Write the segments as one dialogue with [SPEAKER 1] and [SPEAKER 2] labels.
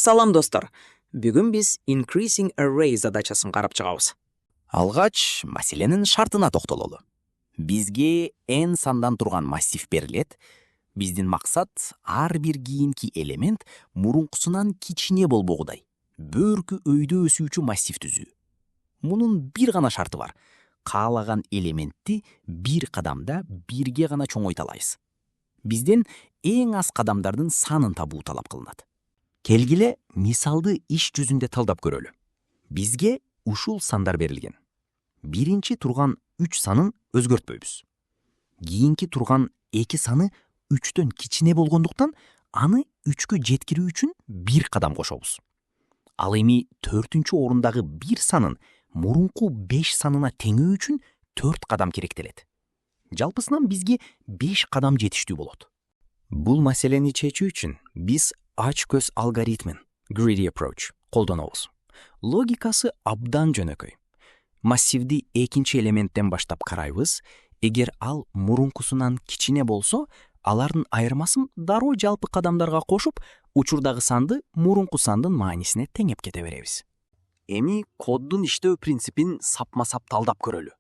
[SPEAKER 1] Салам достор. Бүгүн биз increasing array задачасын карап чыгабыз.
[SPEAKER 2] Алгач, маселенин шартына токтололу. Бизге n сандан турган массив берилет. Биздин максат ар бир кийинки элемент мурункусунан кичине болбогудай бөркү өйдө өсүүчү массив түзүү. Мунун бир гана шарты бар. Каалаган элементти бир кадамда бирге гана чоңойто алабыз. Бизден эң аз кадамдардын санын табуу талап кылынат. Келгиле мисалды иш жүзүндө талдап көрөлү. Бизге ушул сандар берилген. Биринчи турган 3 санын өзгөртпөйбүз. Кийинки турган 2 саны 3төн кичине болгондуктан аны 3кө жеткирүү үчүн бир кадам кошобуз. Ал эми 4-чү орундагы 1 санын мурунку 5 санына теңөө үчүн 4 кадам керектелет. Жалпысынан бизге 5 кадам жетиштүү болот. Бул маселени чечүү үчүн биз ач көз алгоритмин, greedy approach, колдонобуз. Логикасы абдан жөнөкөй. Массивди экинчи элементтен баштап карайбыз. Эгер ал мурункусунан кичине болсо, алардын айырмасын дароо жалпы кадамдарга кошуп, учурдагы санды мурунку сандын маанисине теңеп кете беребиз. Эми коддун иштөө принципин сапма-сап талдап көрөлү.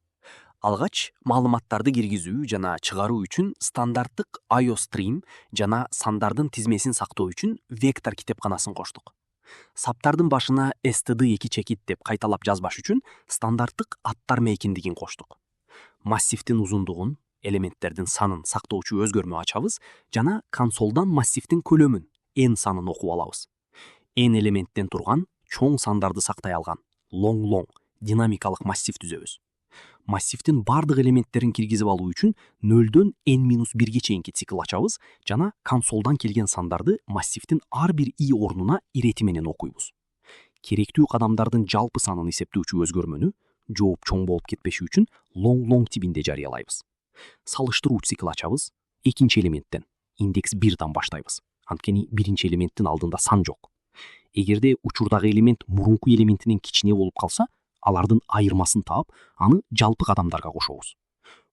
[SPEAKER 2] Алгач, маалыматтарды киргизүү жана чыгаруу үчүн стандарттык IOStream жана сандардын тизмесин сактоо үчүн вектор китепканасын коштук. Саптардын башына std2 чекит деп кайталап жазбаш үчүн стандарттык аттар мейкиндигин коштук. Массивдин узундугун, элементтердин санын сактоочу өзгөрмө ачабыз жана консолдан массивдин көлөмүн, n санын окуп алабыз. n элементтен турган чоң сандарды сактай алган long динамикалык массив түзөбүз. Массивдин бардык элементтерин киргизип алуу үчүн 0дөн n-1ге чейинки цикл ачабыз жана консолдан келген сандарды массивдин ар бир i орнуна ирети менен окуйбуз. Керектүү кадамдардын жалпы санын эсептөөчү өзгөрмөнү жооп чоң болуп кетпеши үчүн long тибинде жарыялайбыз. Салыштыруу цикл ачабыз, экинчи элементтен индекс 1дан баштайбыз. Анткени биринчи элементтин алдында сан жок. Эгерде учурдагы элемент мурунку элементинен кичине болуп калса, алардын айырмасын таап, аны жалпы кадамдарга кошобуз.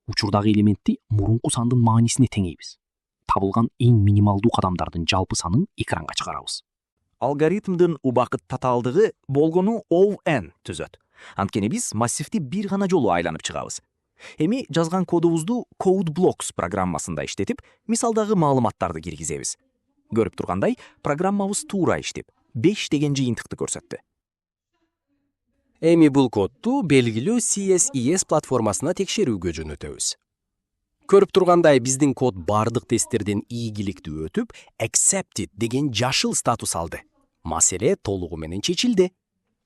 [SPEAKER 2] Учурдагы элементти мурунку сандын маанисине теңейбиз. Табылган эң минималдуу кадамдардын жалпы санын экранга чыгарабыз. Алгоритмдин убакыт татаалдыгы болгону O(n) түзөт. Анткени биз массивди бир гана жолу айланып чыгабыз. Эми жазган кодубузду CodeBlocks программасында иштетип, мисалдагы маалыматтарды киргизебиз. Көрүп тургандай, программабыз туура иштеп, 5 деген жыйынтыкты көрсөттү.
[SPEAKER 3] Эми бул кодду белгилүү CSES платформасына текшерүүгө жөнөтөбүз. Көрүп тургандай, биздин код бардык тесттерден ийгиликтүү өтүп, accepted деген жашыл статус алды. Маселе толугу менен чечилди.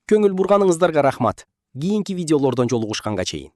[SPEAKER 3] Көңүл бурганыңыздарга рахмат. Кийинки видеолордон жолугушканга чейин.